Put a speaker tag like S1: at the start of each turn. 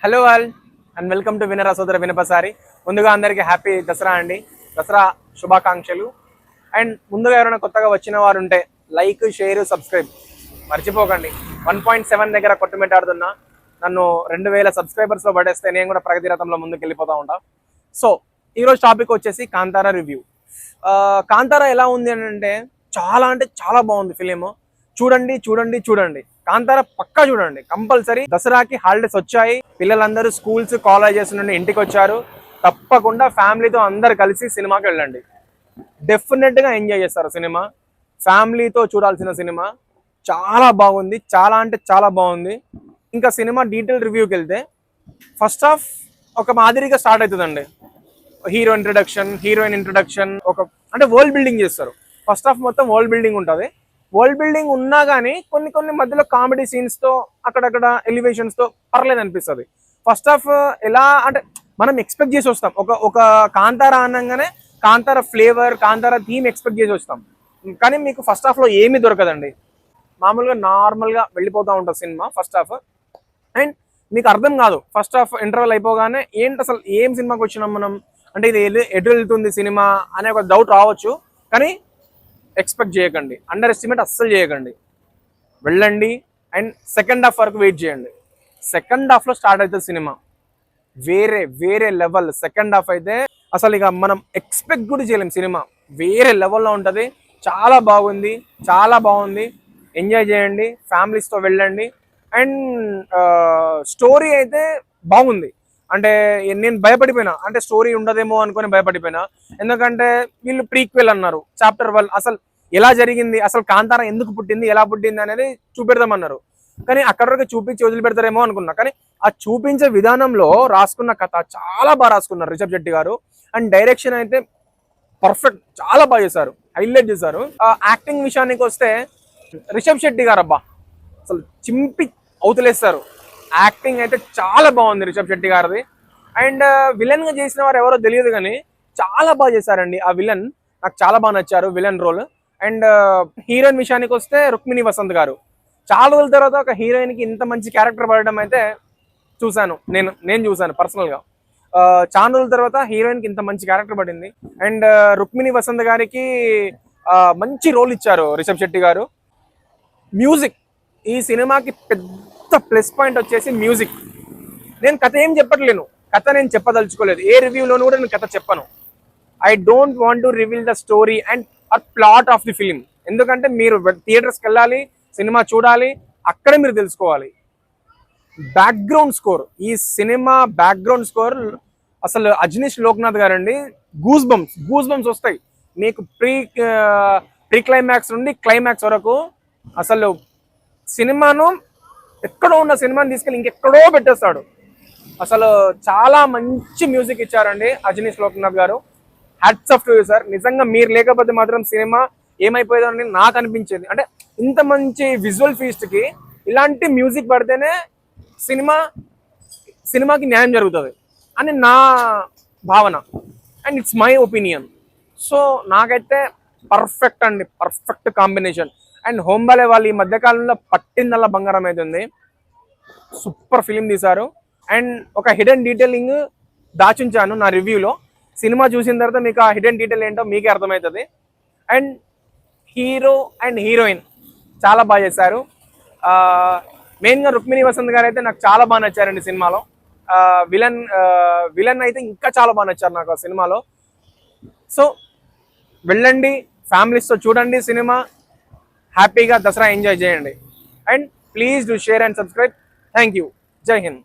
S1: Hello all and welcome to వినరా సోదర వినపసారి. ముందుగా అందరికీ హ్యాపీ దసరా అండి. దసరా శుభాకాంక్షలు. అండ్ ముందుగా ఎవరైనా కొత్తగా వచ్చిన వారు ఉంటే లైక్, షేర్, సబ్స్క్రైబ్ మర్చిపోకండి. 1.7 దగ్గర కొట్టుమిట్టాడుతున్నా. నన్ను 2000 సబ్స్క్రైబర్స్లో పడేస్తే నేను కూడా ప్రగతి రథంలో ముందుకు వెళ్ళిపోతూ ఉంటా. సో ఈరోజు టాపిక్ వచ్చేసి కాంతారా రివ్యూ. కాంతారా ఎలా ఉంది అంటే చాలా బాగుంది ఫిలిం. చూడండి చూడండి చూడండి, కాంతారా పక్కా చూడండి, కంపల్సరీ. దసరాకి హాలిడేస్ వచ్చాయి, పిల్లలందరూ స్కూల్స్ కాలేజెస్ నుండి ఇంటికి వచ్చారు. తప్పకుండా ఫ్యామిలీతో అందరు కలిసి సినిమాకి వెళ్ళండి. డెఫినెట్ గా ఎంజాయ్ చేస్తారు సినిమా. ఫ్యామిలీతో చూడాల్సిన సినిమా. చాలా బాగుంది, చాలా అంటే చాలా బాగుంది. ఇంకా సినిమా డీటెయిల్ రివ్యూకి వెళ్తే ఫస్ట్ హాఫ్ ఒక మాదిరిగా స్టార్ట్ అవుతుందండి. హీరో ఇంట్రడక్షన్, హీరోయిన్ ఇంట్రడక్షన్, ఒక అంటే వరల్డ్ బిల్డింగ్ చేస్తారు. ఫస్ట్ హాఫ్ మొత్తం వరల్డ్ బిల్డింగ్ ఉంటుంది. వరల్డ్ బిల్డింగ్ ఉన్నా కానీ కొన్ని మధ్యలో కామెడీ సీన్స్ తో అక్కడక్కడ ఎలివేషన్స్ తో పర్లేదు అనిపిస్తుంది. ఫస్ట్ హాఫ్ ఎలా అంటే మనం ఎక్స్పెక్ట్ చేసి వస్తాం, ఒక కాంతారా అనగానే Kantara flavour, Kantara theme expect చేసి వస్తాం. కానీ మీకు ఫస్ట్ హాఫ్ లో ఏమీ దొరకదండి. మామూలుగా నార్మల్ గా వెళ్ళిపోతూ ఉంటుంది సినిమా ఫస్ట్ హాఫ్. అండ్ మీకు అర్థం కాదు ఫస్ట్ హాఫ్ ఇంటర్వెల్ అయిపోగానే ఏంటి అసలు ఏం సినిమాకి వచ్చినాం మనం, అంటే ఇది ఎటు వెళ్తుంది సినిమా అనే ఒక డౌట్ రావచ్చు. కానీ ఎక్స్పెక్ట్ చేయకండి, అండర్ ఎస్టిమేట్ అస్సలు చేయకండి. వెళ్ళండి అండ్ సెకండ్ హాఫ్ వరకు వెయిట్ చేయండి. సెకండ్ హాఫ్లో స్టార్ట్ అవుతుంది సినిమా. వేరే లెవెల్. సెకండ్ హాఫ్ అయితే అసలు ఇక మనం ఎక్స్పెక్ట్ కూడా చేయలేం. సినిమా వేరే లెవెల్లో ఉంటుంది. చాలా బాగుంది. ఎంజాయ్ చేయండి, ఫ్యామిలీస్తో వెళ్ళండి. అండ్ స్టోరీ అయితే బాగుంది. అంటే నేను భయపడిపోయినా, అంటే స్టోరీ ఉండదేమో అనుకుని భయపడిపోయినా. ఎందుకంటే వీళ్ళు ప్రీక్వెల్ అన్నారు, చాప్టర్ 1 అసలు ఎలా జరిగింది, అసలు కాంతారా ఎందుకు పుట్టింది, ఎలా పుట్టింది అనేది చూపెడదామన్నారు. కానీ అక్కడ వరకు చూపించి వదిలిపెడతారేమో అనుకున్నా. కానీ ఆ చూపించే విధానంలో రాసుకున్న కథ చాలా బాగా రాసుకున్నారు రిషబ్ శెట్టి గారు. అండ్ డైరెక్షన్ అయితే పర్ఫెక్ట్, చాలా బాగా చేశారు, హైలైట్ చేశారు. యాక్టింగ్ విషయానికి వస్తే రిషబ్ శెట్టి గారు అబ్బా అసలు చింపి అవుతలేస్తారు. యాక్టింగ్ అయితే చాలా బాగుంది రిషబ్ శెట్టి గారిది. అండ్ విలన్ గా చేసిన వారు ఎవరో తెలియదు కానీ చాలా బాగా చేశారండి. ఆ విలన్ నాకు చాలా బాగా నచ్చారు, విలన్ రోల్. అండ్ హీరోయిన్ విషయానికి వస్తే రుక్మిణి వసంత్ గారు. చాలా రోజుల తర్వాత ఒక హీరోయిన్ కి ఇంత మంచి క్యారెక్టర్ పడడం అయితే చూశాను, నేను చూశాను పర్సనల్ గా. చాలా రోజుల తర్వాత హీరోయిన్ కి ఇంత మంచి క్యారెక్టర్ పడింది. అండ్ రుక్మిణి వసంత్ గారికి మంచి రోల్ ఇచ్చారు రిషబ్ శెట్టి గారు. మ్యూజిక్ ఈ సినిమాకి పెద్ద ప్లస్ పాయింట్ వచ్చేసి మ్యూజిక్. నేను కథ ఏం చెప్పట్లేను, కథ నేను చెప్పదలుచుకోలేదు. ఏ రివ్యూలోనూ కూడా నేను కథ చెప్పను. I don't want to reveal the story and plot of the film. ఎందుకంటే మీరు థియేటర్స్కి వెళ్ళాలి, సినిమా చూడాలి, అక్కడే మీరు తెలుసుకోవాలి. బ్యాక్గ్రౌండ్ స్కోర్, ఈ సినిమా బ్యాక్గ్రౌండ్ స్కోర్ అసలు అజనీష్ లోక్నాథ్ గారండి. గూస్ బంప్స్ వస్తాయి మీకు ప్రీ క్లైమాక్స్ నుండి క్లైమాక్స్ వరకు. అసలు సినిమాను ఎక్కడో ఉన్న సినిమాని తీసుకెళ్ళి ఇంకెక్కడో పెట్టేస్తాడు. అసలు చాలా మంచి మ్యూజిక్ ఇచ్చారండి అజనీష్ లోక్నాథ్ గారు. Hats off to you sir. నిజంగా మీరు లేకపోతే మాత్రం సినిమా ఏమైపోయేదో అని నాకు అనిపించేది. అంటే ఇంత మంచి విజువల్ ఫీస్ట్ కి ఇలాంటి మ్యూజిక్ పడితేనే సినిమాకి న్యాయం జరుగుతుంది అని నా భావన. And it's my opinion. So నాకైతే పర్ఫెక్ట్ అండి, పర్ఫెక్ట్ కాంబినేషన్. అండ్ హోంబాలే వాళ్ళు ఈ మధ్యకాలంలో పట్టిందల్లా బంగారం అవుతుంది. సూపర్ ఫిలిం తీశారు. అండ్ ఒక హిడెన్ డీటెయిలింగ్ దాచుంచాను నా రివ్యూలో. సినిమా చూసిన తర్వాత మీకు ఆ హిడెన్ డీటెయిల్ ఏంటో మీకే అర్థమవుతుంది. అండ్ హీరో అండ్ హీరోయిన్ చాలా బాగా చేశారు. మెయిన్గా రుక్మిణి వసంత్ గారు అయితే నాకు చాలా బాగా నచ్చారండి సినిమాలో. విలన్ అయితే ఇంకా చాలా బాగా నచ్చారు నాకు ఆ సినిమాలో. సో వెళ్ళండి, ఫ్యామిలీస్తో చూడండి సినిమా, హ్యాపీగా దసరా ఎంజాయ్ చేయండి. And please do share and subscribe. Thank you. జై హింద్.